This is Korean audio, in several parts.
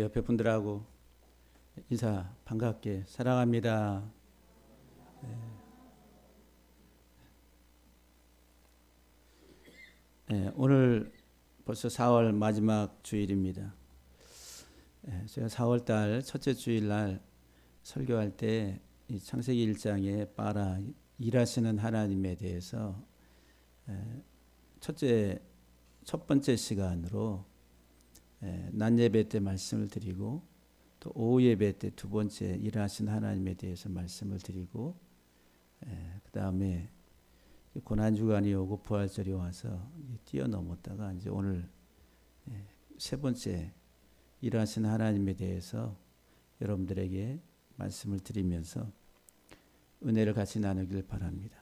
옆에 분들하고 인사 반갑게 사랑합니다. 오늘 벌써 4월 마지막 주일입니다. 제가 4월 달 첫째 주일날 설교할 때 이 창세기 1장에 빠라 일하시는 하나님에 대해서 첫 번째 시간으로 낮 예배 때 말씀을 드리고 또 오후 예배 때 두 번째 일하신 하나님에 대해서 말씀을 드리고 그 다음에 고난주간이 오고 부활절이 와서 뛰어넘었다가 이제 오늘 세 번째 일하신 하나님에 대해서 여러분들에게 말씀을 드리면서 은혜를 같이 나누길 바랍니다.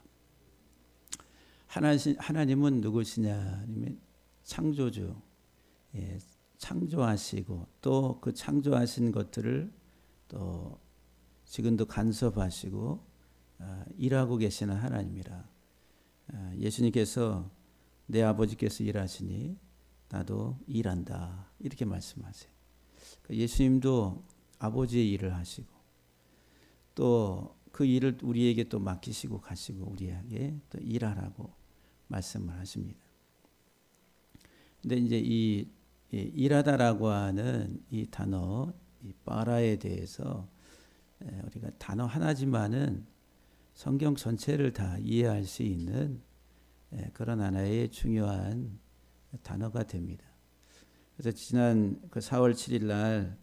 하나님은 누구시냐? 아니면 창조주, 창조하시고 또 그 창조하신 것들을 또 지금도 간섭하시고 일하고 계시는 하나님이라. 예수님께서 내 아버지께서 일하시니 나도 일한다 이렇게 말씀하세요. 예수님도 아버지의 일을 하시고 또 그 일을 우리에게 또 맡기시고 가시고 우리에게 또 일하라고 말씀을 하십니다. 근데 이제 이 일하다라고 하는 이 단어, 이 빠라에 대해서 우리가 단어 하나지만은 성경 전체를 다 이해할 수 있는 그런 하나의 중요한 단어가 됩니다. 그래서 지난 그 4월 7일 날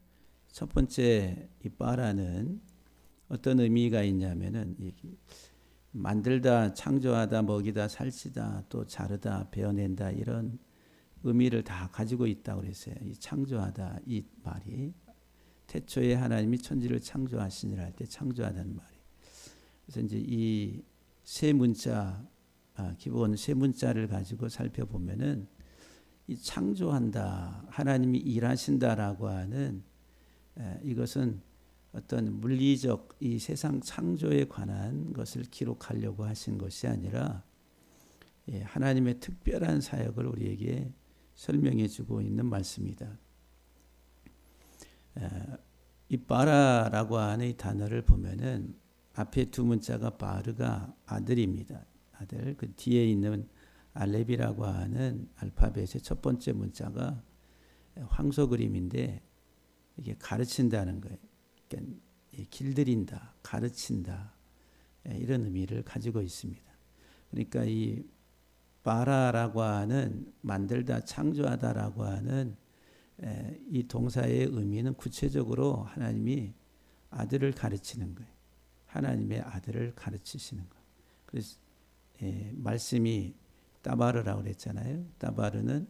첫 번째 이 빠라는 어떤 의미가 있냐면은 만들다, 창조하다, 먹이다, 살찌다, 또 자르다, 베어낸다 이런 의미를 다 가지고 있다고 그랬어요. 이 창조하다 이 말이 태초에 하나님이 천지를 창조하시니라 할 때 창조하다는 말이. 그래서 이제 이 세 문자 기본 세 문자를 가지고 살펴보면은 이 창조한다, 하나님이 일하신다라고 하는 이것은 어떤 물리적 이 세상 창조에 관한 것을 기록하려고 하신 것이 아니라 하나님의 특별한 사역을 우리에게 설명해 주고 있는 말씀이다. 이 바라라고 하는 이 단어를 보면은 앞에 두 문자가 바르가 아들입니다. 아들. 그 뒤에 있는 알렙이라고 하는 알파벳의 첫 번째 문자가 황소 그림인데 이게 가르친다는 거예요. 그러니까 길들인다, 가르친다 이런 의미를 가지고 있습니다. 그러니까 이 바라라고 하는 만들다, 창조하다라고 하는 이 동사의 의미는 구체적으로 하나님이 아들을 가르치는 거예요. 하나님의 아들을 가르치시는 거. 그래서 말씀이 따바르라고 그랬잖아요. 따바르는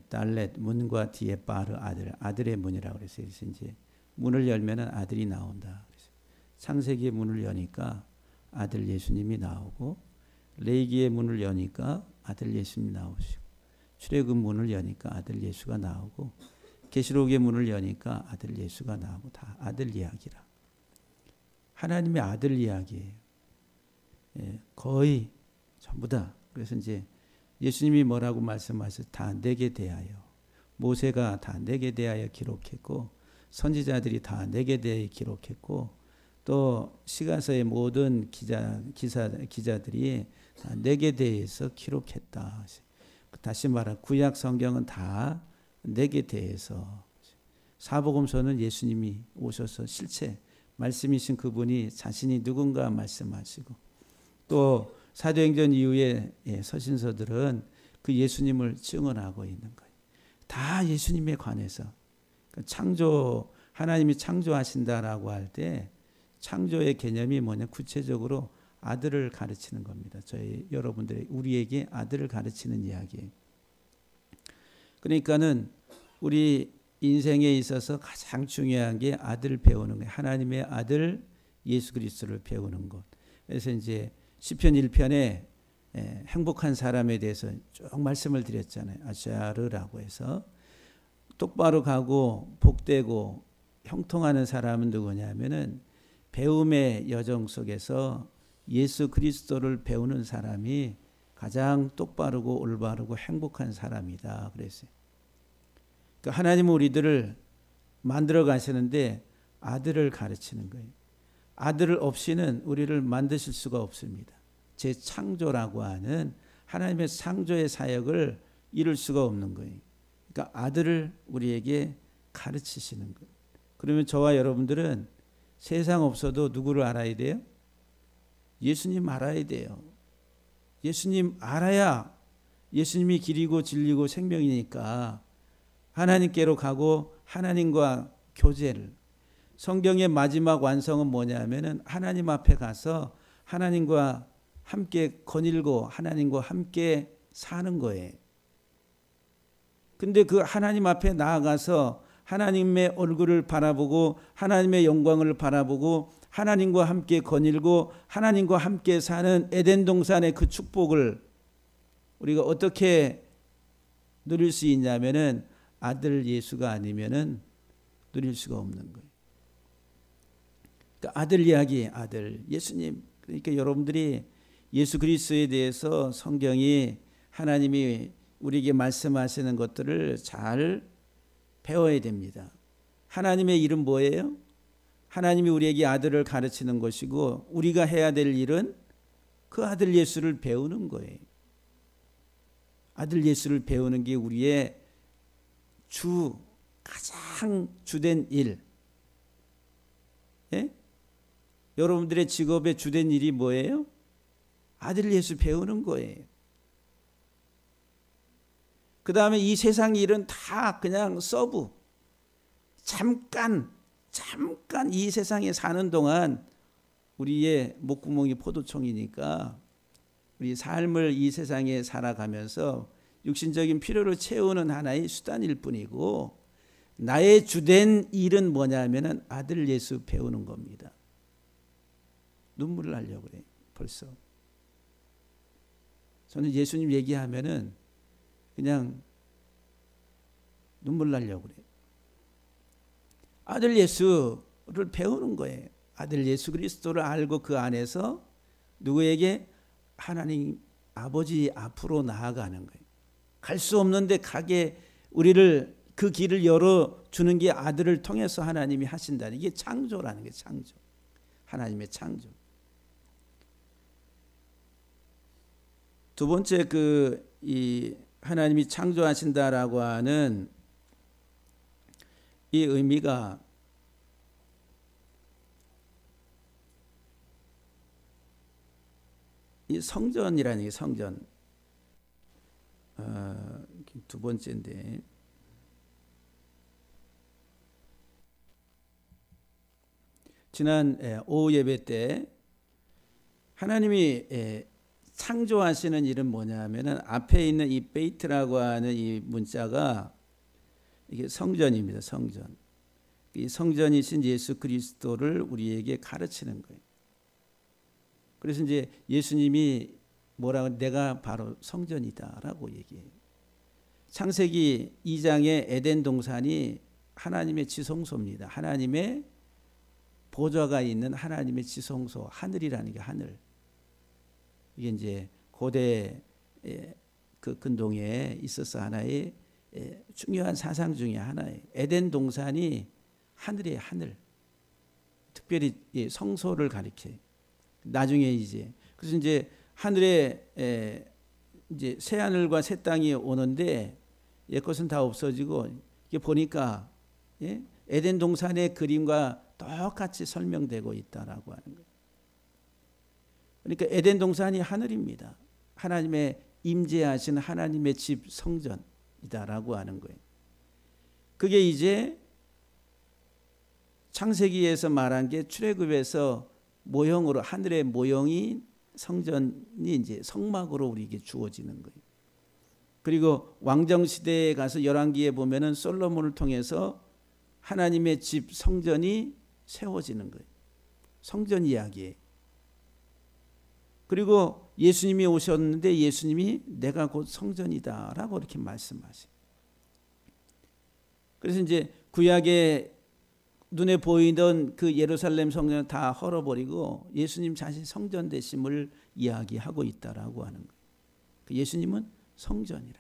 달렛 문과 뒤에 바르 아들의 문이라고 그랬어요. 그래서 이제 문을 열면은 아들이 나온다. 창세기의 문을 여니까 아들 예수님이 나오고 레위기의 문을 여니까 아들 예수님이 나오시고 출애굽 문을 여니까 아들 예수가 나오고 계시록의 문을 여니까 아들 예수가 나오고 다 아들 이야기라. 하나님의 아들 이야기예요. 거의 전부 다. 그래서 이제 예수님이 뭐라고 말씀하셔서 다 내게 대하여 모세가 다 내게 대하여 기록했고 선지자들이 다 내게 대하여 기록했고 또 시가서의 모든 기자들이 다 내게 대해서 기록했다. 다시 말하면 구약 성경은 다 내게 대해서 사복음서는 예수님이 오셔서 실체 말씀이신 그분이 자신이 누군가 말씀하시고 또 사도행전 이후에 서신서들은 그 예수님을 증언하고 있는 거예요. 다 예수님에 관해서 하나님이 창조하신다라고 할 때 창조의 개념이 뭐냐? 구체적으로 아들을 가르치는 겁니다. 여러분들이 우리에게 아들을 가르치는 이야기예요. 그러니까는 우리 인생에 있어서 가장 중요한 게 아들을 배우는 거예요. 하나님의 아들 예수 그리스도를 배우는 것. 그래서 이제 시편 1편에 행복한 사람에 대해서 쭉 말씀을 드렸잖아요. 아샤르라고 해서 똑바로 가고 복되고 형통하는 사람은 누구냐면은 배움의 여정 속에서 예수 그리스도를 배우는 사람이 가장 똑바르고 올바르고 행복한 사람이다 그랬어요. 그러니까 하나님은 우리들을 만들어 가시는데 아들을 가르치는 거예요. 아들 없이는 우리를 만드실 수가 없습니다. 재창조라고 하는 하나님의 창조의 사역을 이룰 수가 없는 거예요. 그러니까 아들을 우리에게 가르치시는 거예요. 그러면 저와 여러분들은 세상 없어도 누구를 알아야 돼요? 예수님 알아야 돼요. 예수님 알아야 예수님이 길이고 진리고 생명이니까 하나님께로 가고 하나님과 교제를, 성경의 마지막 완성은 뭐냐면은 하나님 앞에 가서 하나님과 함께 거닐고 하나님과 함께 사는 거예요. 근데 그 하나님 앞에 나아가서 하나님의 얼굴을 바라보고 하나님의 영광을 바라보고 하나님과 함께 거닐고 하나님과 함께 사는 에덴 동산의 그 축복을 우리가 어떻게 누릴 수 있냐면은 아들 예수가 아니면은 누릴 수가 없는 거예요. 그러니까 아들 이야기, 아들 예수님. 그러니까 여러분들이 예수 그리스도에 대해서 성경이 하나님이 우리에게 말씀하시는 것들을 잘 배워야 됩니다. 하나님의 일은 뭐예요? 하나님이 우리에게 아들을 가르치는 것이고 우리가 해야 될 일은 그 아들 예수를 배우는 거예요. 아들 예수를 배우는 게 우리의 가장 주된 일. 예? 여러분들의 직업의 주된 일이 뭐예요? 아들 예수 배우는 거예요. 그 다음에 이 세상 일은 다 그냥 서브. 잠깐 이 세상에 사는 동안 우리의 목구멍이 포도청이니까 우리 삶을 이 세상에 살아가면서 육신적인 필요를 채우는 하나의 수단일 뿐이고 나의 주된 일은 뭐냐면은 아들 예수 배우는 겁니다. 눈물 나려고 그래 벌써. 저는 예수님 얘기하면은 그냥 눈물 나려고 그래. 아들 예수를 배우는 거예요. 아들 예수 그리스도를 알고 그 안에서 누구에게? 하나님 아버지 앞으로 나아가는 거예요. 갈 수 없는데 가게 우리를 그 길을 열어주는 게 아들을 통해서 하나님이 하신다는 이게 창조라는 게 창조. 하나님의 창조. 두 번째 이 하나님이 창조하신다라고 하는 이 의미가 이 성전이라는 게 성전. 두 번째인데 지난 오후 예배 때 하나님이 창조하시는 일은 뭐냐 하면은 앞에 있는 이 베이트라고 하는 이 문자가 이게 성전입니다. 성전. 이 성전이신 예수 그리스도를 우리에게 가르치는 거예요. 그래서 이제 예수님이 뭐라고 내가 바로 성전이다라고 얘기해요. 창세기 2장의 에덴 동산이 하나님의 지성소입니다. 하나님의 보좌가 있는 하나님의 지성소, 하늘이라는 게 하늘. 이게 이제 고대 그 근동에 있어서 하나의 중요한 사상 중에 하나예요. 에덴 동산이 하늘의 하늘. 특별히 성소를 가리켜요. 나중에 이제 그래서 이제 하늘에 이제 새 하늘과 새 땅이 오는데 옛것은 다 없어지고 이게 보니까 에덴 동산의 그림과 똑같이 설명되고 있다라고 하는 거예요. 그러니까 에덴 동산이 하늘입니다. 하나님의 임재하신 하나님의 집 성전이다라고 하는 거예요. 그게 이제 창세기에서 말한 게 출애굽에서 모형으로 하늘의 모형이 성전이 이제 성막으로 우리에게 주어지는 거예요. 그리고 왕정 시대에 가서 열왕기에 보면은 솔로몬을 통해서 하나님의 집 성전이 세워지는 거예요. 성전 이야기예요. 그리고 예수님이 오셨는데 예수님이 내가 곧 성전이다라고 이렇게 말씀하세요. 그래서 이제 구약에 눈에 보이던 그 예루살렘 성전을 다 헐어버리고 예수님 자신 성전 되심을 이야기하고 있다라고 하는 거예요. 예수님은 성전이라.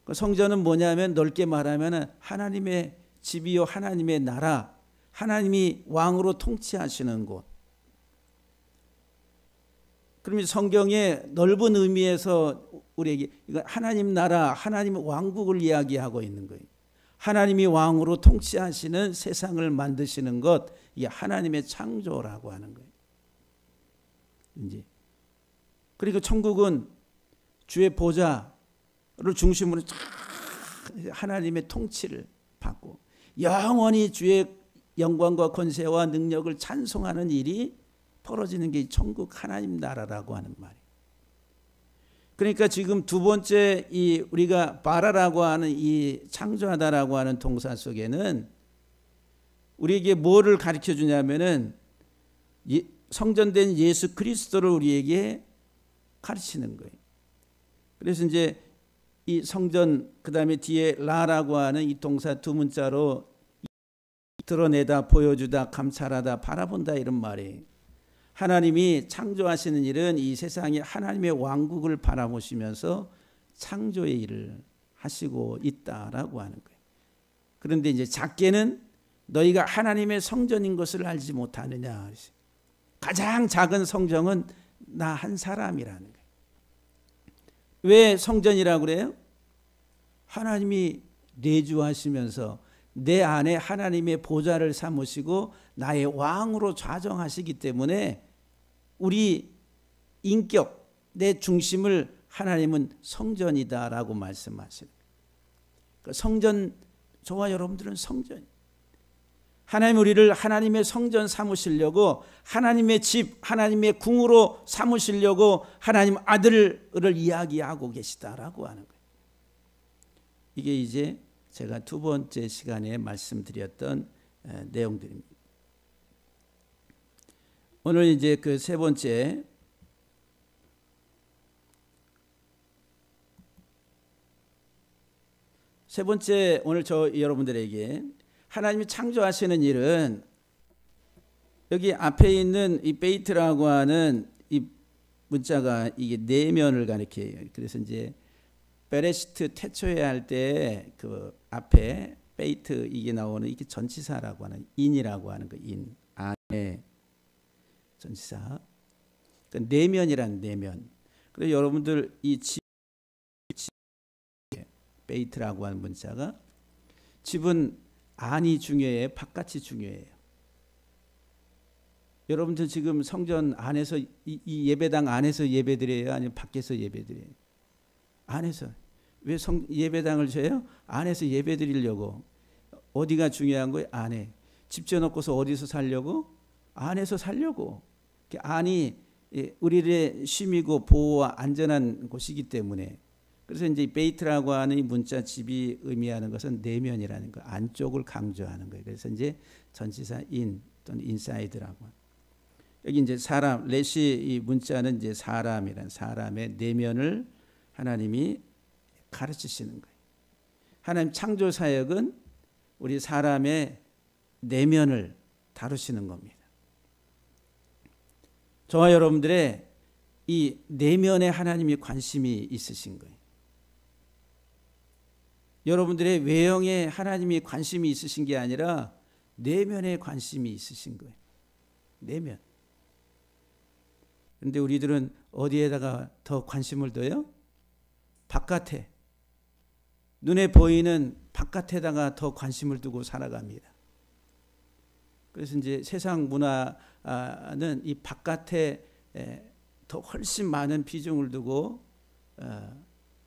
그 성전은 뭐냐면 넓게 말하면 하나님의 집이요 하나님의 나라, 하나님이 왕으로 통치하시는 곳. 그러면 성경의 넓은 의미에서 우리에게 이거 하나님 나라, 하나님 왕국을 이야기하고 있는 거예요. 하나님이 왕으로 통치하시는 세상을 만드시는 것, 이게 하나님의 창조라고 하는 거예요. 이제 그리고 천국은 주의 보좌를 중심으로 하나님의 통치를 받고 영원히 주의 영광과 권세와 능력을 찬송하는 일이 벌어지는 게 천국 하나님 나라라고 하는 말이에요. 그러니까 지금 두 번째 이 우리가 바라라고 하는 이 창조하다라고 하는 동사 속에는 우리에게 뭐를 가르쳐 주냐면은 성전된 예수 그리스도를 우리에게 가르치는 거예요. 그래서 이제 이 성전 그다음에 뒤에 라라고 하는 이 동사 두 문자로 드러내다, 보여주다, 감찰하다, 바라본다 이런 말이에요. 하나님이 창조하시는 일은 이 세상에 하나님의 왕국을 바라보시면서 창조의 일을 하시고 있다라고 하는 거예요. 그런데 이제 작게는 너희가 하나님의 성전인 것을 알지 못하느냐. 가장 작은 성전은 나 한 사람이라는 거예요. 왜 성전이라고 그래요? 하나님이 내주하시면서 내 안에 하나님의 보좌를 삼으시고 나의 왕으로 좌정하시기 때문에 우리 인격, 내 중심을 하나님은 성전이다라고 말씀하시는 거예요. 그러니까 성전, 저와 여러분들은 성전. 하나님 우리를 하나님의 성전 삼으시려고 하나님의 집, 하나님의 궁으로 삼으시려고 하나님 아들을 이야기하고 계시다라고 하는 거예요. 이게 이제 제가 두 번째 시간에 말씀드렸던 내용들입니다. 오늘 이제 그 세 번째 오늘 저 여러분들에게 하나님이 창조하시는 일은 여기 앞에 있는 이 베이트라고 하는 이 문자가 이게 내면을 가리켜요. 그래서 이제 베레시트 태초에 할 때 그 앞에 베이트 이게 나오는 이게 전치사라고 하는 인이라고 하는 거 인 안에 전치사. 그러니까 내면이란 내면. 그래서 여러분들 이 집 베이트라고 하는 문자가 집은 안이 중요해요, 바깥이 중요해요. 여러분들 지금 성전 안에서 이 예배당 안에서 예배드려요, 아니면 밖에서 예배드려요? 안에서. 왜 예배당을 줘요? 안에서 예배드리려고. 어디가 중요한 거예요? 안에. 집 지어놓고서 어디서 살려고? 안에서 살려고. 안이 우리의 쉼이고 보호와 안전한 곳이기 때문에. 그래서 이제 베이트라고 하는 이 문자 집이 의미하는 것은 내면이라는 거, 안쪽을 강조하는 거예요. 그래서 이제 전치사 인 또는 인사이드라고. 여기 이제 사람, 레시 이 문자는 이제 사람이란 사람의 내면을 하나님이 가르치시는 거예요. 하나님 창조 사역은 우리 사람의 내면을 다루시는 겁니다. 저와 여러분들의 이 내면에 하나님이 관심이 있으신 거예요. 여러분들의 외형에 하나님이 관심이 있으신 게 아니라 내면에 관심이 있으신 거예요. 내면. 그런데 우리들은 어디에다가 더 관심을 둬요? 바깥에. 눈에 보이는 바깥에다가 더 관심을 두고 살아갑니다. 그래서 이제 세상 문화는 이 바깥에 더 훨씬 많은 비중을 두고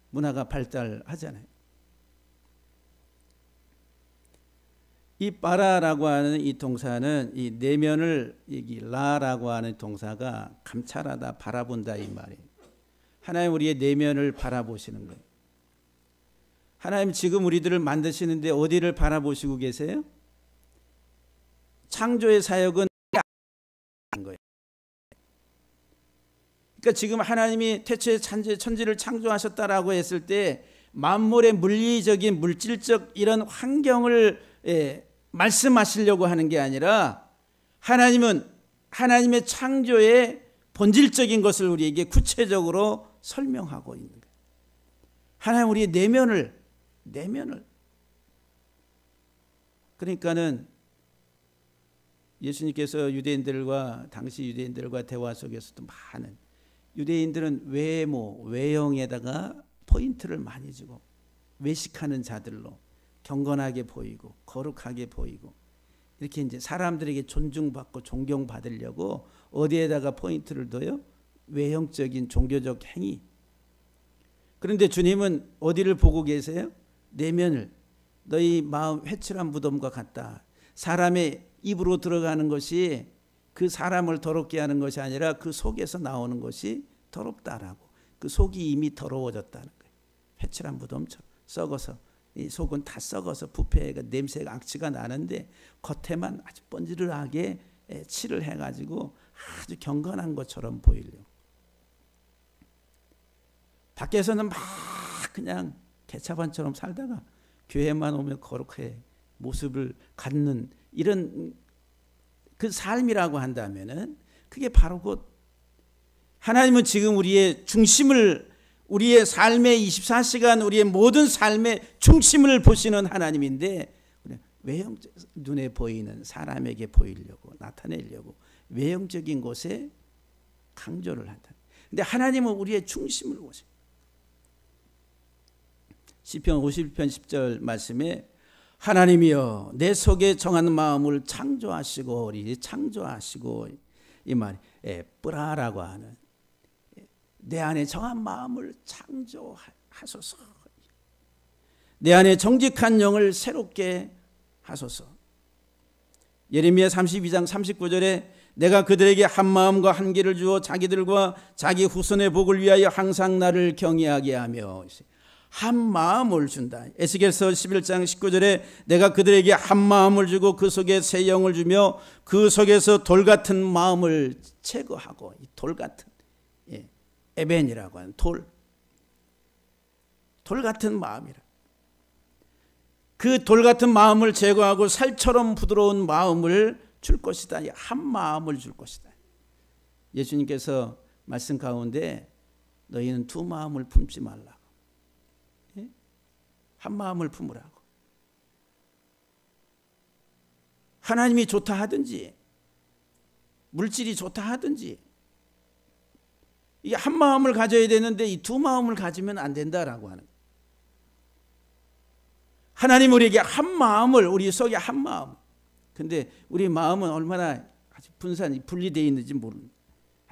문화가 발달하잖아요. 이 바라라고 하는 이 동사는 이 내면을 이 라라고 하는 동사가 감찰하다, 바라본다 이 말이에요. 하나님 우리의 내면을 바라보시는 거예요. 하나님 지금 우리들을 만드시는데 어디를 바라보시고 계세요? 창조의 사역은 거예요. 그러니까 지금 하나님이 태초에 천지를 창조하셨다라고 했을 때 만물의 물리적인 물질적 이런 환경을 말씀하시려고 하는 게 아니라 하나님은 하나님의 창조의 본질적인 것을 우리에게 구체적으로 설명하고 있는 거예요. 하나님 우리의 내면을 그러니까는 예수님께서 유대인들과 당시 유대인들과 대화 속에서도 많은 유대인들은 외모, 외형에다가 포인트를 많이 주고 외식하는 자들로 경건하게 보이고 거룩하게 보이고 이렇게 이제 사람들에게 존중받고 존경받으려고 어디에다가 포인트를 둬요? 외형적인 종교적 행위. 그런데 주님은 어디를 보고 계세요? 내면을. 너희 마음 회칠한 무덤과 같다. 사람의 입으로 들어가는 것이 그 사람을 더럽게 하는 것이 아니라 그 속에서 나오는 것이 더럽다라고. 그 속이 이미 더러워졌다는 거예요. 회칠한 무덤처럼 썩어서 이 속은 다 썩어서 부패가 냄새가 악취가 나는데 겉에만 아주 번지르르하게 칠을 해가지고 아주 경건한 것처럼 보이려고. 밖에서는 막 그냥 개차반처럼 살다가 교회만 오면 거룩해 모습을 갖는 이런 그 삶이라고 한다면은 그게 바로 곧 하나님은 지금 우리의 중심을 우리의 삶의 24시간 우리의 모든 삶의 중심을 보시는 하나님인데 외형적 눈에 보이는 사람에게 보이려고 나타내려고 외형적인 곳에 강조를 한다. 근데 하나님은 우리의 중심을 보세요. 시편 51편 10절 말씀에 하나님이여 내 속에 정한 마음을 창조하시고 이 말이 뿌라라고 하는 내 안에 정한 마음을 창조하소서. 내 안에 정직한 영을 새롭게 하소서. 예레미야 32장 39절에 내가 그들에게 한 마음과 한 길을 주어 자기들과 자기 후손의 복을 위하여 항상 나를 경외하게 하며 한 마음을 준다. 에스겔서 11장 19절에 내가 그들에게 한 마음을 주고 그 속에 새 영을 주며 그 속에서 돌 같은 마음을 제거하고 이 돌 같은 에벤이라고 하는 돌 같은 마음이라. 그 돌 같은 마음을 제거하고 살처럼 부드러운 마음을 줄 것이다. 한 마음을 줄 것이다. 예수님께서 말씀 가운데 너희는 두 마음을 품지 말라고. 한 마음을 품으라고. 하나님이 좋다 하든지 물질이 좋다 하든지 이게 한 마음을 가져야 되는데 이 두 마음을 가지면 안 된다라고 하는 거예요. 하나님 우리에게 한 마음을 우리 속에 한 마음. 근데 우리 마음은 얼마나 아주 분리되어 있는지 모르는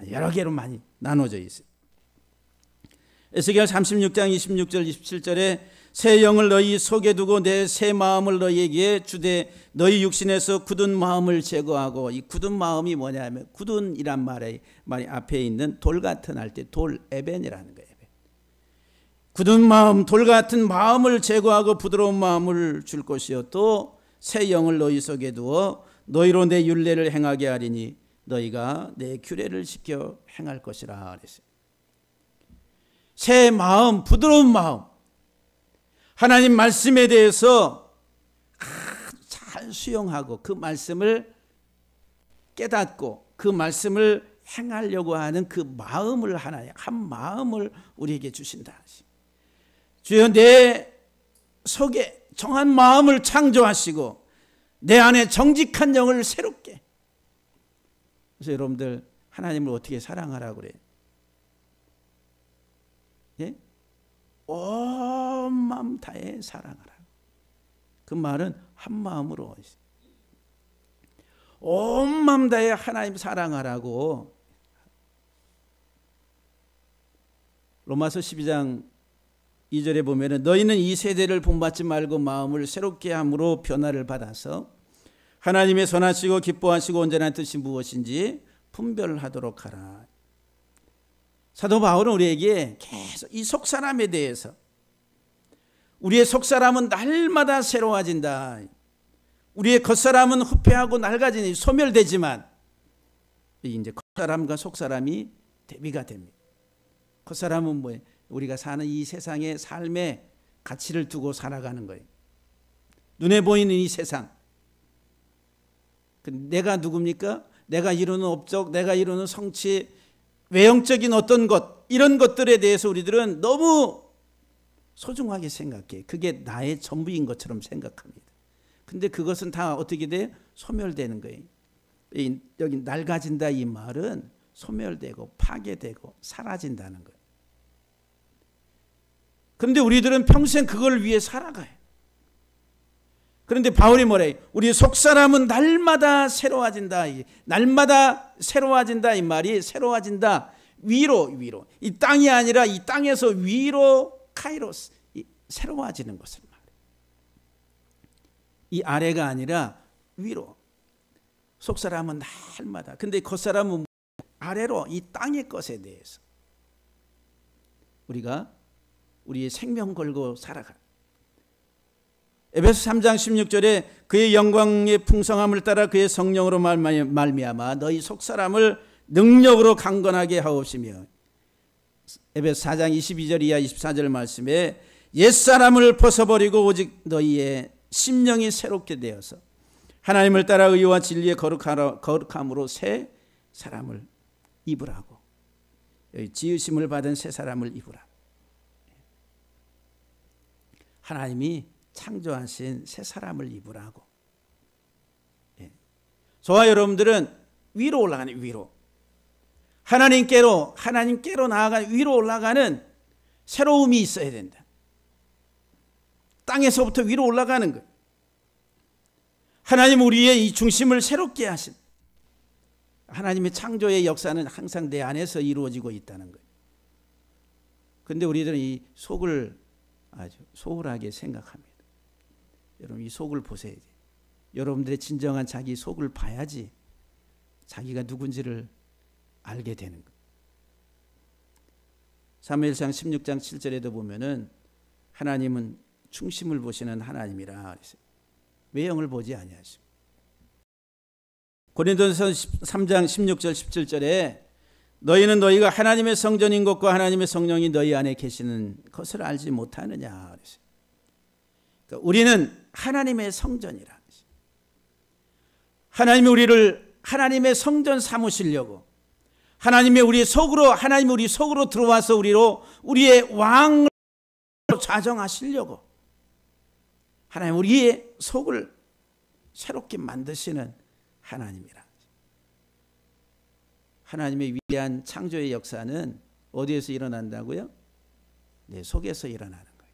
여러 개로 많이 나눠져 있어요. 에스겔 36장 26절 27절에 새 영을 너희 속에 두고 내 새 마음을 너희에게 주되 너희 육신에서 굳은 마음을 제거하고 이 굳은 마음이 뭐냐면 굳은이란 말이 앞에 있는 돌 같은 할 때 돌 에벤이라는 거예요. 굳은 마음 돌 같은 마음을 제거하고 부드러운 마음을 줄 것이요 또 새 영을 너희 속에 두어 너희로 내 율례를 행하게 하리니 너희가 내 규례를 지켜 행할 것이라 그랬어요. 새 마음 부드러운 마음 하나님 말씀에 대해서 잘 수용하고 그 말씀을 깨닫고 그 말씀을 행하려고 하는 그 마음을 하나님 한 마음을 우리에게 주신다. 주여 내 속에 정한 마음을 창조하시고 내 안에 정직한 영을 새롭게. 그래서 여러분들 하나님을 어떻게 사랑하라고 그래요? 예? 온 마음 다해 사랑하라. 그 말은 한 마음으로 온 마음 다해 하나님 사랑하라고. 로마서 12장 2절에 보면은 너희는 이 세대를 본받지 말고 마음을 새롭게 함으로 변화를 받아서 하나님의 선하시고 기뻐하시고 온전한 뜻이 무엇인지 분별하도록 하라. 사도 바울은 우리에게 계속 이 속사람에 대해서 우리의 속사람은 날마다 새로워진다. 우리의 겉사람은 후패하고 낡아지니 소멸되지만 이제 겉사람과 속사람이 대비가 됩니다. 겉사람은 뭐예요? 우리가 사는 이 세상의 삶의 가치를 두고 살아가는 거예요. 눈에 보이는 이 세상. 내가 누굽니까? 내가 이루는 업적, 내가 이루는 성취, 외형적인 어떤 것, 이런 것들에 대해서 우리들은 너무 소중하게 생각해. 그게 나의 전부인 것처럼 생각합니다. 근데 그것은 다 어떻게 돼? 소멸되는 거예요. 여기 낡아진다 이 말은 소멸되고 파괴되고 사라진다는 거예요. 그런데 우리들은 평생 그걸 위해 살아가요. 그런데 바울이 뭐래요? 우리 속사람은 날마다 새로워진다. 날마다 새로워진다 이 말이 새로워진다. 위로. 이 땅이 아니라 이 땅에서 위로 카이로스. 새로워지는 것을 말해요. 이 아래가 아니라 위로. 속사람은 날마다. 근데 겉사람은 아래로 이 땅의 것에 대해서 우리가 우리의 생명 걸고 살아가. 에베소 3장 16절에 그의 영광의 풍성함을 따라 그의 성령으로 말미암아 너희 속사람을 능력으로 강건하게 하옵시며, 에베소 4장 22절 이하 24절 말씀에 옛사람을 벗어버리고 오직 너희의 심령이 새롭게 되어서 하나님을 따라 의와 진리의 거룩함으로 새 사람을 입으라고. 지으심을 받은 새 사람을 입으라. 하나님이 창조하신 새 사람을 입으라고. 저와 여러분들은 위로 올라가는 위로. 하나님께로 나아가는 위로 올라가는 새로움이 있어야 된다. 땅에서부터 위로 올라가는 것. 하나님 우리의 이 중심을 새롭게 하신 하나님의 창조의 역사는 항상 내 안에서 이루어지고 있다는 거예요. 그런데 우리들은 이 속을 아주 소홀하게 생각합니다. 여러분 이 속을 보셔야 돼요. 여러분들의 진정한 자기 속을 봐야지 자기가 누군지를 알게 되는 거예요. 사무엘상 16장 7절에도 보면은 하나님은 중심을 보시는 하나님이라 그랬어요. 외형을 보지 아니하시고. 고린도전서 3장 16절 17절에 너희는 너희가 하나님의 성전인 것과 하나님의 성령이 너희 안에 계시는 것을 알지 못하느냐 그랬어요. 그러니까 우리는 하나님의 성전이라. 하나님이 우리를 하나님의 성전 삼으시려고, 하나님이 우리 속으로 들어와서 우리의 왕을 좌정하시려고 하나님 우리의 속을 새롭게 만드시는 하나님이라. 하나님의 위대한 창조의 역사는 어디에서 일어난다고요? 내 속에서 일어나는 거예요.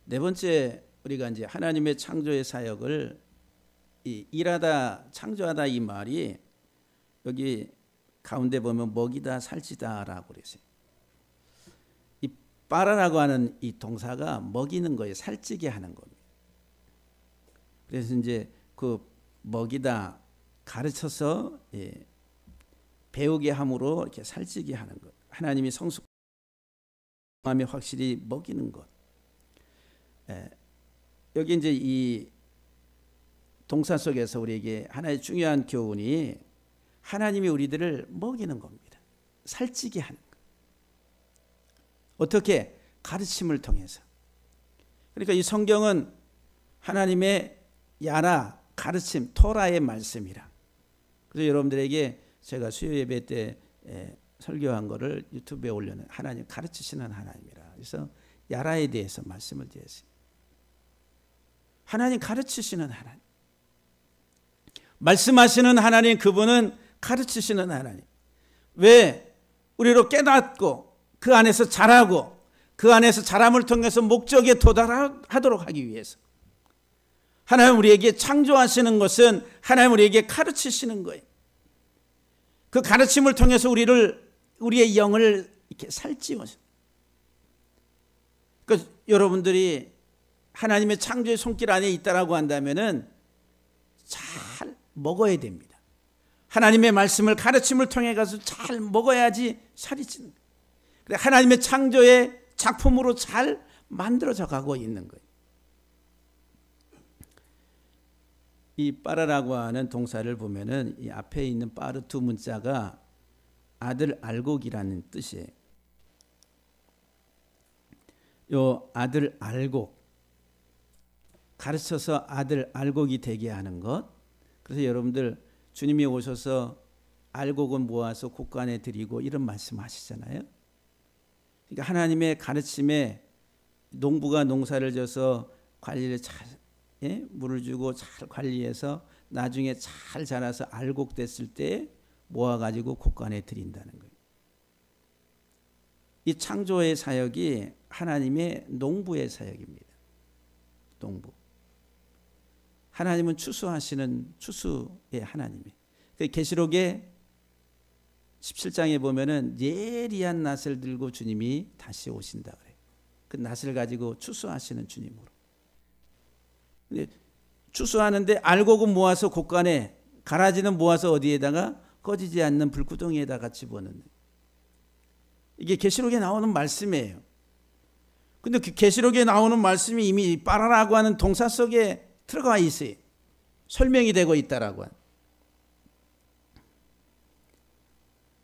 네 번째, 우리가 이제 하나님의 창조의 사역을 일하다, 창조하다 이 말이 여기 가운데 보면 먹이다, 살찌다라고 그랬어요. 이 빠라라고 하는 이 동사가 먹이는 거예요. 살찌게 하는 겁니다. 그래서 이제 그 먹이다, 가르쳐서 배우게 함으로 이렇게 살찌게 하는 것. 하나님이 성숙함이 확실히 먹이는 것. 여기 이제 이 동사 속에서 우리에게 하나의 중요한 교훈이 하나님이 우리들을 먹이는 겁니다. 살찌게 하는 것. 어떻게? 가르침을 통해서. 그러니까 이 성경은 하나님의 야라, 가르침, 토라의 말씀이라. 그래서 여러분들에게 제가 수요 예배 때 설교한 거를 유튜브에 올려놓은 하나님, 가르치시는 하나님이라. 그래서 야라에 대해서 말씀을 드렸어요. 하나님 가르치시는 하나님. 말씀하시는 하나님, 그분은 가르치시는 하나님. 왜? 우리로 깨닫고 그 안에서 자라고 그 안에서 자람을 통해서 목적에 도달하도록 하기 위해서. 하나님 우리에게 창조하시는 것은 하나님 우리에게 가르치시는 거예요. 그 가르침을 통해서 우리의 영을 이렇게 살찌워서. 그러니까 여러분들이 하나님의 창조의 손길 안에 있다라고 한다면은 잘 먹어야 됩니다. 하나님의 말씀을 가르침을 통해 가서 잘 먹어야지 살이 찌는 거예요. 그래 하나님의 창조의 작품으로 잘 만들어져 가고 있는 거예요. 이 빠라라고 하는 동사를 보면은 이 앞에 있는 빠르 두 문자가 아들 알곡이라는 뜻이에요. 요 아들 알곡, 가르쳐서 아들 알곡이 되게 하는 것. 그래서 여러분들 주님이 오셔서 알곡은 모아서 곳간에 드리고 이런 말씀 하시잖아요. 그러니까 하나님의 가르침에 농부가 농사를 져서 관리를 잘, 예? 물을 주고 잘 관리해서 나중에 잘 자라서 알곡됐을 때 모아가지고 곳간에 드린다는 거예요. 이 창조의 사역이 하나님의 농부의 사역입니다. 농부. 하나님은 추수하시는 추수의 하나님이에요. 계시록에 17장에 보면은 예리한 낫을 들고 주님이 다시 오신다 그래요. 그 낫을 가지고 추수하시는 주님으로. 근데 추수하는데 알곡은 모아서 곳간에, 가라지는 모아서 어디에다가, 꺼지지 않는 불구덩이에다가 집어넣는. 이게 계시록에 나오는 말씀이에요. 근데 그 계시록에 나오는 말씀이 이미 빠라라고 하는 동사 속에 들어가 있어요. 설명이 되고 있다라고 하는.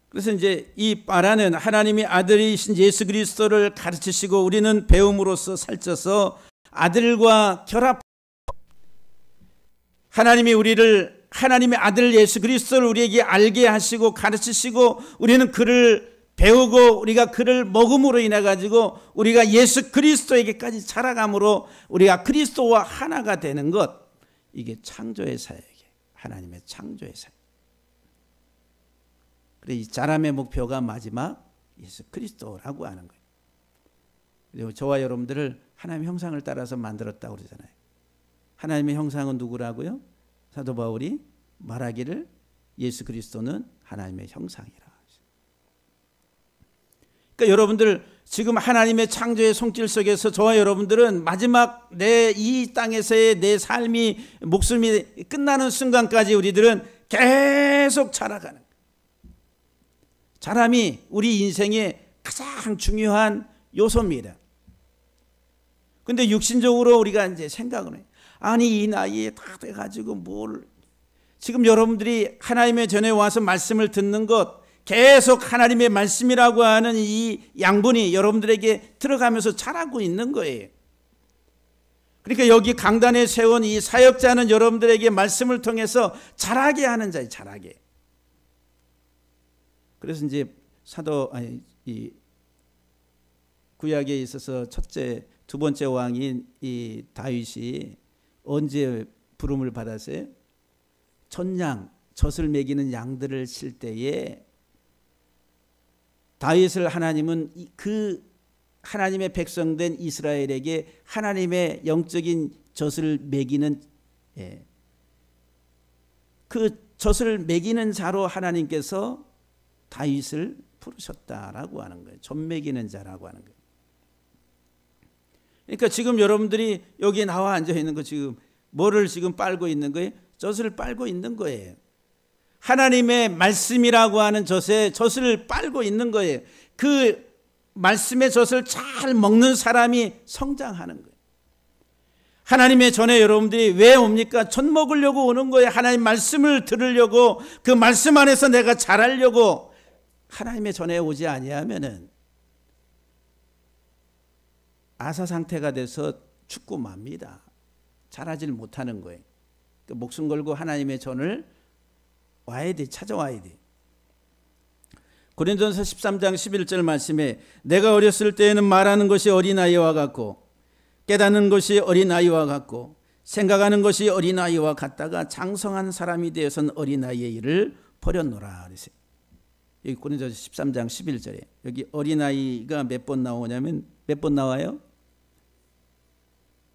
그래서 이제 이 빠라는 하나님의 아들이신 예수 그리스도를 가르치시고 우리는 배움으로써 살쪄서 아들과 결합, 하나님이 우리를, 하나님의 아들 예수 그리스도를 우리에게 알게 하시고 가르치시고 우리는 그를 배우고 우리가 그를 먹음으로 인해 가지고 우리가 예수 그리스도에게까지 자라감으로 우리가 그리스도와 하나가 되는 것, 이게 창조의 사역이에요. 하나님의 창조의 사역. 그래서 이 자람의 목표가 마지막 예수 그리스도라고 하는 거예요. 그리고 저와 여러분들을 하나님의 형상을 따라서 만들었다고 그러잖아요. 하나님의 형상은 누구라고요? 사도 바울이 말하기를 예수 그리스도는 하나님의 형상이라. 그러니까 여러분들 지금 하나님의 창조의 손길 속에서 저와 여러분들은 마지막 내 이 땅에서의 내 삶이, 목숨이 끝나는 순간까지 우리들은 계속 자라가는 거예요. 자람이 우리 인생의 가장 중요한 요소입니다. 근데 육신적으로 우리가 이제 생각을 해요. 아니 이 나이에 다 돼가지고 뭘, 지금 여러분들이 하나님의 전에 와서 말씀을 듣는 것, 계속 하나님의 말씀이라고 하는 이 양분이 여러분들에게 들어가면서 자라고 있는 거예요. 그러니까 여기 강단에 세운 이 사역자는 여러분들에게 말씀을 통해서 자라게 하는 자예요. 자라게. 그래서 이제 이 구약에 있어서 두 번째 왕인 이 다윗이 언제 부름을 받았어요? 젖을 먹이는 양들을 칠 때에 다윗을 하나님은 그 하나님의 백성된 이스라엘에게 하나님의 영적인 젖을 먹이는, 그 젖을 먹이는 자로 하나님께서 다윗을 부르셨다라고 하는 거예요. 젖 먹이는 자라고 하는 거예요. 그러니까 지금 여러분들이 여기 나와 앉아 있는 거, 지금 뭐를 지금 빨고 있는 거예요? 젖을 빨고 있는 거예요. 하나님의 말씀이라고 하는 젖을 빨고 있는 거예요. 그 말씀의 젖을 잘 먹는 사람이 성장하는 거예요. 하나님의 전에 여러분들이 왜 옵니까? 젖 먹으려고 오는 거예요. 하나님 말씀을 들으려고, 그 말씀 안에서 내가 자라려고. 하나님의 전에 오지 아니하면은 아사 상태가 돼서 죽고 맙니다. 자라질 못하는 거예요. 목숨 걸고 하나님의 전을 와야 돼, 찾아와야 돼. 고린도전서 13장 11절 말씀에 내가 어렸을 때에는 말하는 것이 어린아이와 같고 깨닫는 것이 어린아이와 같고 생각하는 것이 어린아이와 같다가 장성한 사람이 되어서는 어린아이의 일을 버렸노라 그랬어요. 여기 고린도전서 13장 11절에 여기 어린아이가 몇 번 나오냐면 몇 번 나와요?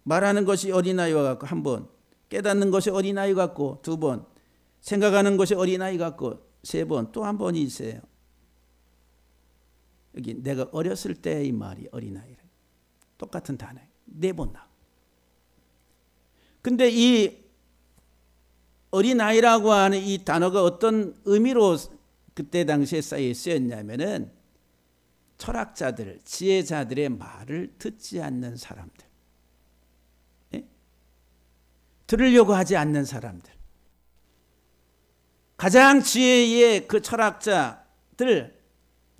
말하는 것이 어린아이와 같고 한 번, 깨닫는 것이 어린아이 같고 두 번, 생각하는 것이 어린아이 같고 세 번, 또 한 번이 있어요. 여기 내가 어렸을 때의 말이 어린아이래. 똑같은 단어예요. 네 번 나와. 근데 이 어린아이라고 하는 이 단어가 어떤 의미로 그때 당시에 쓰였냐면은 철학자들, 지혜자들의 말을 듣지 않는 사람들, 들으려고 하지 않는 사람들, 가장 지혜의 그 철학자들,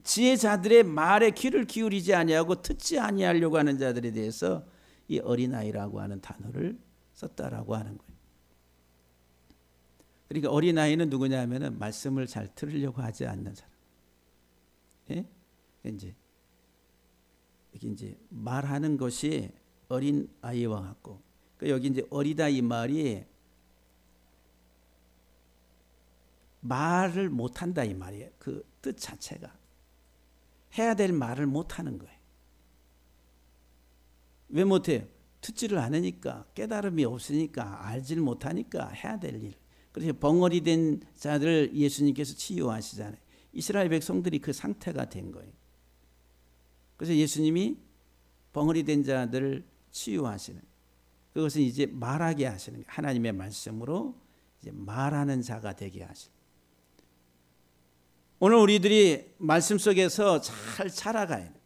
지혜자들의 말에 귀를 기울이지 아니하고 듣지 아니하려고 하는 자들에 대해서 이 어린아이라고 하는 단어를 썼다라고 하는 거예요. 그러니까 어린아이는 누구냐 하면은 말씀을 잘 들으려고 하지 않는 사람. 예? 이제 여기 이제 말하는 것이 어린 아이와 같고, 여기 이제 어리다 이 말이 말을 못한다 이 말이에요. 그 뜻 자체가 해야 될 말을 못하는 거예요. 왜 못해요? 듣지를 않으니까, 깨달음이 없으니까, 알지를 못하니까 해야 될 일. 그래서 벙어리 된 자들을 예수님께서 치유하시잖아요. 이스라엘 백성들이 그 상태가 된 거예요. 그래서 예수님이 벙어리 된 자들을 치유하시는, 그것은 이제 말하게 하시는 거예요. 하나님의 말씀으로 이제 말하는 자가 되게 하시는. 오늘 우리들이 말씀 속에서 잘 자라가야 돼요.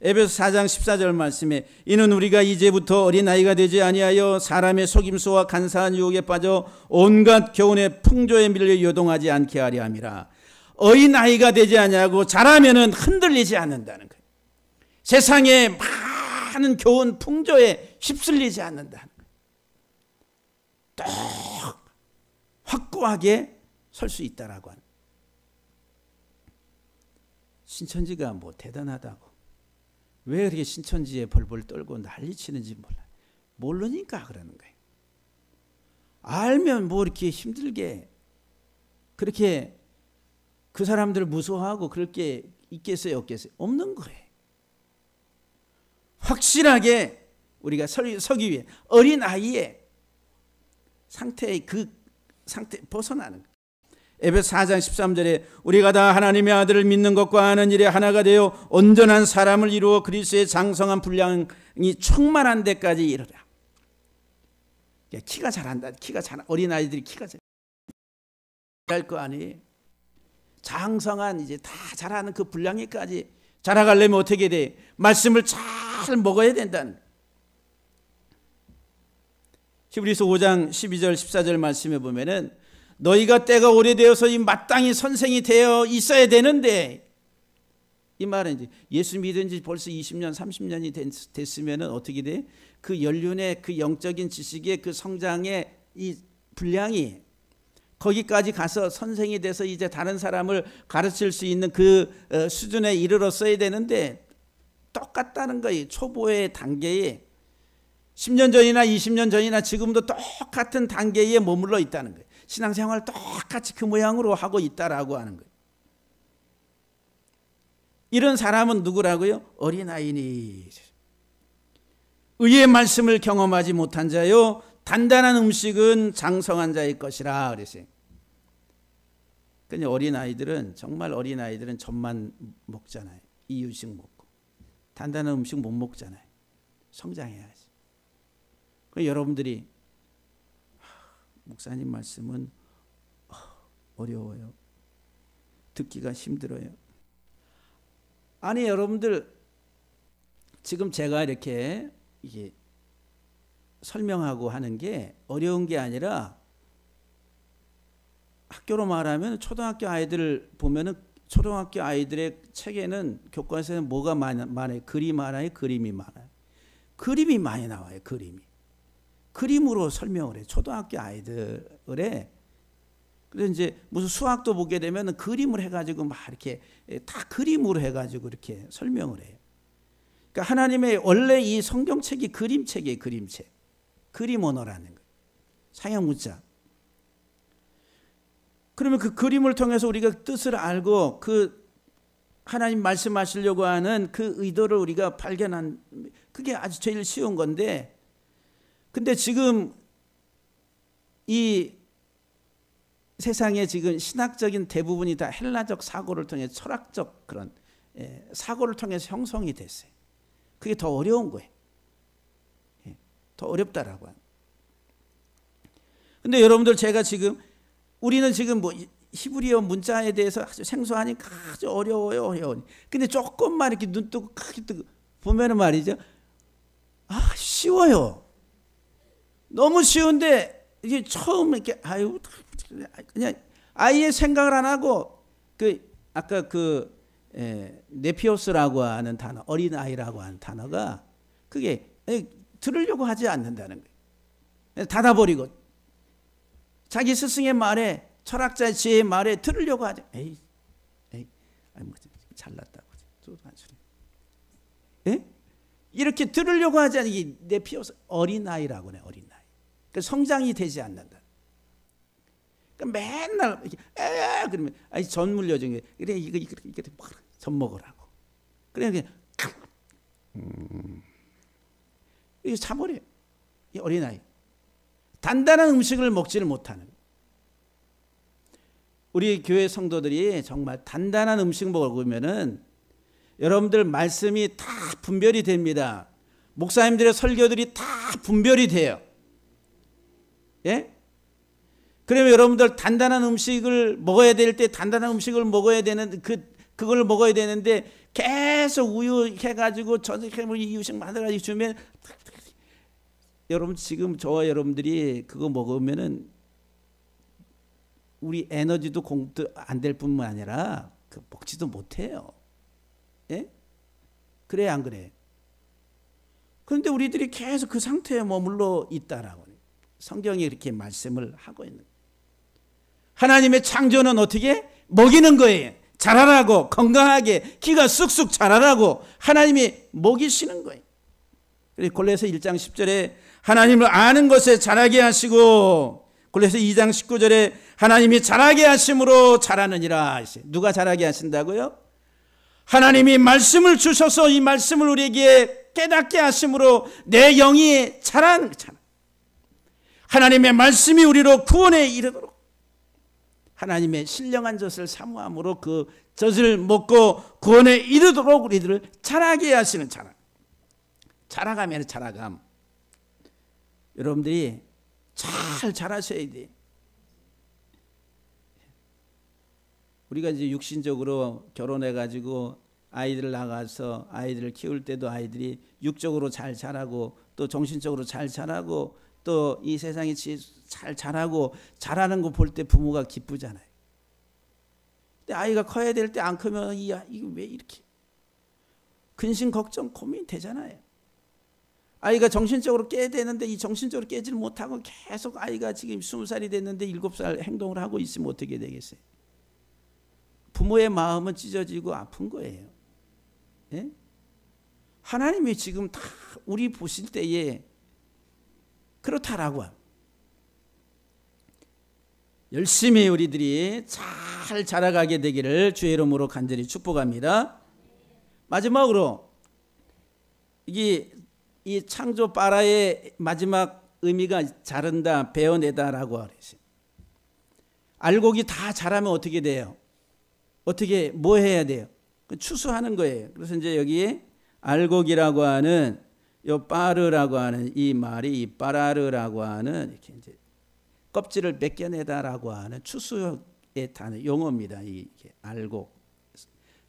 에베소 4장 14절 말씀에 이는 우리가 이제부터 어린아이가 되지 아니하여 사람의 속임수와 간사한 유혹에 빠져 온갖 교훈의 풍조에 밀려 요동하지 않게 하려 함이라. 어린아이가 되지 아니하고 자라면은 흔들리지 않는다는 거예요. 세상에 많은 교훈 풍조에 휩쓸리지 않는다는 거예요. 또 확고하게 설 수 있다라고 하는. 신천지가 뭐 대단하다고, 왜 그렇게 신천지에 벌벌 떨고 난리치는지 몰라요. 모르니까 그러는 거예요. 알면 뭐 이렇게 힘들게 그렇게 그 사람들을 무서워하고 그럴 게 있겠어요, 없겠어요? 없는 거예요. 확실하게 우리가 서기 위해 어린아이의 상태의 그 상태 벗어나는 거예요. 에베소 4장 13절에 우리가 다 하나님의 아들을 믿는 것과 아는 일에 하나가 되어 온전한 사람을 이루어 그리스도의 장성한 분량이 충만한 데까지 이르라. 키가 자란다. 어린아이들이 키가 자랄 거 아니에요. 장성한 이제 다 자라는 그 분량에까지 자라가려면 어떻게 돼? 말씀을 잘 먹어야 된다는. 히브리서 5장 12절 14절 말씀에 보면은 너희가 때가 오래되어서 이 마땅히 선생이 되어 있어야 되는데, 이 말은 이제 예수 믿은 지 벌써 20년 30년이 됐으면 어떻게 돼? 그 연륜의 그 영적인 지식의 그 성장의 이 분량이 거기까지 가서 선생이 돼서 이제 다른 사람을 가르칠 수 있는 그 수준에 이르렀어야 되는데, 똑같다는 거예요. 초보의 단계에 10년 전이나 20년 전이나 지금도 똑같은 단계에 머물러 있다는 거예요. 신앙생활을 똑같이 그 모양으로 하고 있다라고 하는 거예요. 이런 사람은 누구라고요? 어린아이니. 의의 말씀을 경험하지 못한 자요 단단한 음식은 장성한 자의 것이라 그랬어요. 그러니까 어린아이들은 정말 어린아이들은 젖만 먹잖아요. 이유식 먹고. 단단한 음식 못 먹잖아요. 성장해야지. 여러분들이 목사님 말씀은 어려워요. 듣기가 힘들어요. 아니 여러분들, 지금 제가 이렇게 설명하고 하는 게 어려운 게 아니라, 학교로 말하면 초등학교 아이들 보면은 초등학교 아이들의 책에는 교과서에는 뭐가 많아요? 글이 많아요? 그림이 많아요? 그림이 많이 나와요. 그림으로 설명을 해요. 초등학교 아이들의. 그래서 이제 무슨 수학도 보게 되면 그림을 해가지고 막 이렇게 다 그림으로 해가지고 이렇게 설명을 해요. 그러니까 하나님의 원래 이 성경책이 그림책이에요. 그림책. 그림 언어라는 거예요. 사형 문자. 그러면 그 그림을 통해서 우리가 뜻을 알고 그 하나님 말씀하시려고 하는 그 의도를 우리가 발견한, 그게 아주 제일 쉬운 건데, 근데 지금 이 세상에 지금 신학적인 대부분이 다 헬라적 사고를 통해 철학적 그런 사고를 통해서 형성이 됐어요. 그게 더 어려운 거예요. 더 어렵다라고 하는. 근데 여러분들, 제가 지금 우리는 지금 뭐 히브리어 문자에 대해서 아주 생소하니까 아주 어려워요. 근데 조금만 이렇게 눈 뜨고 크게 뜨고 보면은 말이죠. 쉬워요. 너무 쉬운데 이게 처음 이렇게 그냥 아예 생각을 안 하고 아까 네피오스라고 하는 단어, 어린아이라고 하는 단어가 그게 들으려고 하지 않는다는 거예요. 닫아버리고 자기 스승의 말에, 철학자의 지혜의 말에 들으려고 하지. 뭐 잘났다고. 예? 이렇게 들으려고 하지 않으니 이게 내 피어서 어린아이라고 해. 어린아이. 그러니까 성장이 되지 않는다. 그러니까 맨날 이렇게 그러면 아니 전 물려준 게 그래 이거 전 먹으라고. 그래 그냥 이거 차버려. 이 어린아이. 단단한 음식을 먹지를 못하는. 우리 교회 성도들이 정말 단단한 음식 먹으면은 여러분들 말씀이 다 분별이 됩니다. 목사님들의 설교들이 다 분별이 돼요. 예? 그러면 여러분들 단단한 음식을 먹어야 될 때 단단한 음식을 먹어야 되는 그걸 먹어야 되는데 계속 우유 해가지고 저녁에 이유식 만들어가지고 주면 여러분 지금 저와 여러분들이 그거 먹으면은 우리 에너지도 공급도 안 될 뿐만 아니라 먹지도 못해요. 예? 그래 안 그래? 그런데 우리들이 계속 그 상태에 머물러 있다라고 성경이 이렇게 말씀을 하고 있는. 하나님의 창조는 어떻게? 먹이는 거예요. 자라라고 건강하게 키가 쑥쑥 자라라고 하나님이 먹이시는 거예요. 그래서 골로새 1장 10절에 하나님을 아는 것에 자라게 하시고 골로새 2장 19절에 하나님이 자라게 하심으로 자라느니라. 누가 자라게 하신다고요? 하나님이 말씀을 주셔서 이 말씀을 우리에게 깨닫게 하심으로 내 영이 자란. 하나님의 말씀이 우리로 구원에 이르도록 하나님의 신령한 젖을 사모함으로 그 젖을 먹고 구원에 이르도록 우리들을 자라게 하시는 자라. 자라가면 자라감. 여러분들이 잘 자라셔야 돼. 우리가 이제 육신적으로 결혼해가지고 아이들 낳아서 아이들을 키울 때도 아이들이 육적으로 잘 자라고 또 정신적으로 잘 자라고 또 이 세상에 잘 자라고 자라는 거 볼 때 부모가 기쁘잖아요. 근데 아이가 커야 될 때 안 크면 이거 왜 이렇게 근심 걱정 고민 되잖아요. 아이가 정신적으로 깨야 되는데 이 정신적으로 깨지를 못하고 계속 아이가 지금 20살이 됐는데 7살 행동을 하고 있으면 어떻게 되겠어요? 부모의 마음은 찢어지고 아픈 거예요. 예? 하나님이 지금 다 우리 보실 때에 그렇다라고 열심히 우리들이 잘 자라가게 되기를 주의 이름으로 간절히 축복합니다. 마지막으로 이 창조 파라의 마지막 의미가 자른다, 베어내다라고 하랬어요. 알곡이 다 자라면 어떻게 돼요? 어떻게 뭐 해야 돼요? 추수하는 거예요. 그래서 이제 여기에 알곡이라고 하는 요 파르라고 하는 이 말이 이 파라르라고 하는 이렇게 이제 껍질을 벗겨내다라고 하는 추수의 단어 용어입니다. 이게 알곡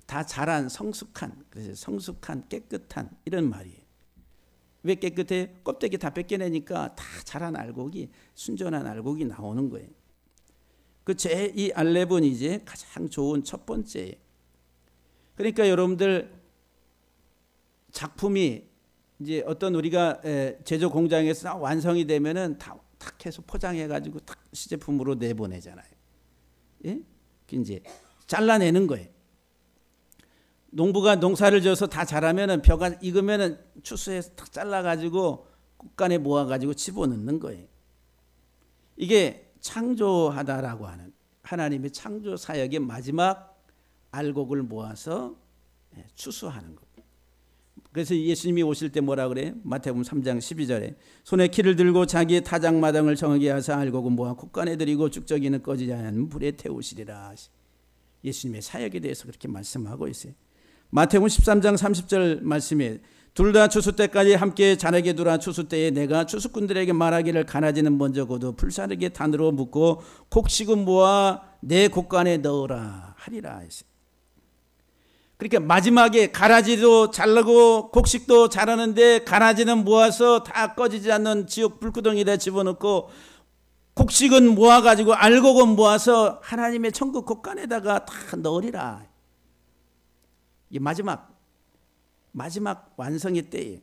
다 자란 성숙한 그래서 성숙한 깨끗한 이런 말이에요. 왜 깨끗해? 껍데기 다 벗겨내니까 다 자란 알곡이 순전한 알곡이 나오는 거예요. 이 알렙은 이제 가장 좋은 첫 번째예요. 그러니까 여러분들 작품이 이제 어떤 우리가 제조 공장에서 완성이 되면은 다 해서 포장해 가지고 딱 시제품으로 내보내잖아요. 예? 이제 잘라내는 거예요. 농부가 농사를 지어서 다 자라면은 벼가 익으면은 추수해서 탁 잘라 가지고 꽃간에 모아 가지고 집어넣는 거예요. 이게 창조하다라고 하는 하나님의 창조 사역의 마지막 알곡을 모아서 추수하는 것. 그래서 예수님이 오실 때 뭐라 그래요? 마태복음 3장 12절에 손에 키를 들고 자기의 타작마당을 정하게 하사 알곡은 모아 콧간에 들이고 쭉저기는 꺼지지 않는 불에 태우시리라. 예수님의 사역에 대해서 그렇게 말씀하고 있어요. 마태복음 13장 30절 말씀에 둘 다 추수 때까지 함께 자라게 두라. 추수 때에 내가 추수꾼들에게 말하기를 가라지는 먼저 거두 풀사르게 단으로 묶고 곡식은 모아 내 곡간에 넣으라 하리라 했어요. 그러니까 마지막에 가라지도 자르고 곡식도 자라는데 가라지는 모아서 다 꺼지지 않는 지옥 불구덩이에다 집어넣고 곡식은 모아가지고 알곡은 모아서 하나님의 천국 곡간에다가 다 넣으리라. 이 마지막 완성의 때에.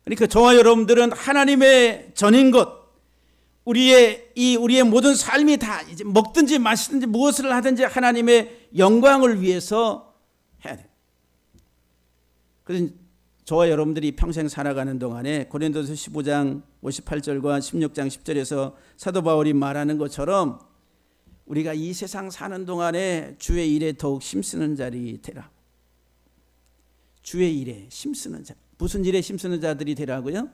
그러니까 저와 여러분들은 하나님의 전인 것, 우리의 모든 삶이 다 이제 먹든지 마시든지 무엇을 하든지 하나님의 영광을 위해서 해야 돼. 그래서 저와 여러분들이 평생 살아가는 동안에 고린도서 15장 58절과 16장 10절에서 사도 바울이 말하는 것처럼 우리가 이 세상 사는 동안에 주의 일에 더욱 힘쓰는 자리 되라. 주의 일에 힘쓰는 자. 무슨 일에 힘쓰는 자들이 되라고요?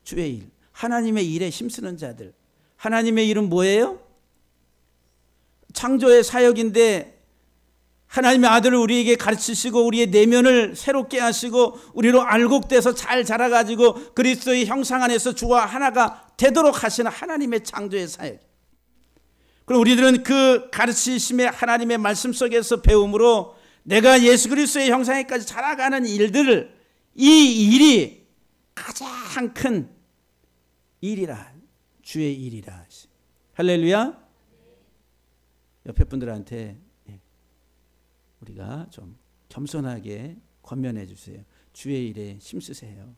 주의 일. 하나님의 일에 힘쓰는 자들. 하나님의 일은 뭐예요? 창조의 사역인데 하나님의 아들을 우리에게 가르치시고 우리의 내면을 새롭게 하시고 우리로 알곡돼서 잘 자라가지고 그리스도의 형상 안에서 주와 하나가 되도록 하시는 하나님의 창조의 사역. 그럼 우리들은 그 가르치심의 하나님의 말씀 속에서 배움으로 내가 예수 그리스도의 형상에까지 자라가는 일들을, 이 일이 가장 큰 일이라, 주의 일이라. 할렐루야. 옆에 분들한테 우리가 좀 겸손하게 권면해 주세요. 주의 일에 힘쓰세요.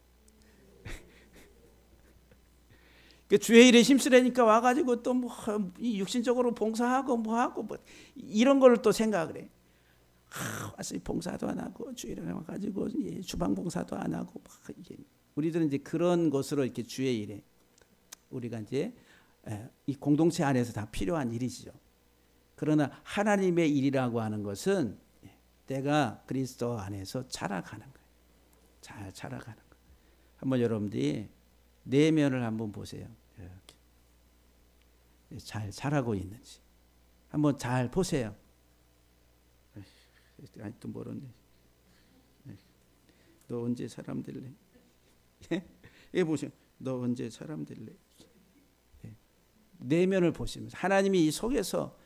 주의 일에 힘쓰려니까 와가지고 또 뭐 육신적으로 봉사하고 뭐하고 뭐 이런 걸 또 생각을 해. 와서 봉사도 안 하고 주일에 와가지고 주방 봉사도 안 하고 우리들은 이제 그런 것으로 이렇게 주의 일에 우리가 이제 이 공동체 안에서 다 필요한 일이죠. 그러나 하나님의 일이라고 하는 것은 내가 그리스도 안에서 자라가는 거예요. 잘 자라가는 거예요. 한번 여러분들이 내면을 한번 보세요. 이렇게 잘 자라고 있는지 한번 잘 보세요. 아직도 멀었네. 너 언제 사람 될래? 예, 보세요. 너 언제 사람 될래? 내면을 보시면서 하나님이 이 속에서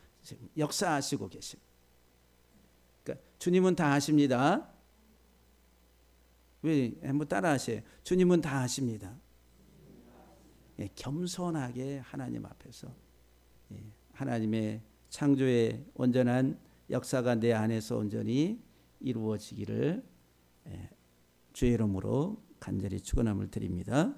역사하시고 계십니다. 그러니까 주님은 다 하십니다. 왜 한번 따라하세요. 주님은 다 하십니다. 예, 겸손하게 하나님 앞에서 하나님의 창조의 온전한 역사가 내 안에서 온전히 이루어지기를 주의 이름으로 간절히 축원함을 드립니다.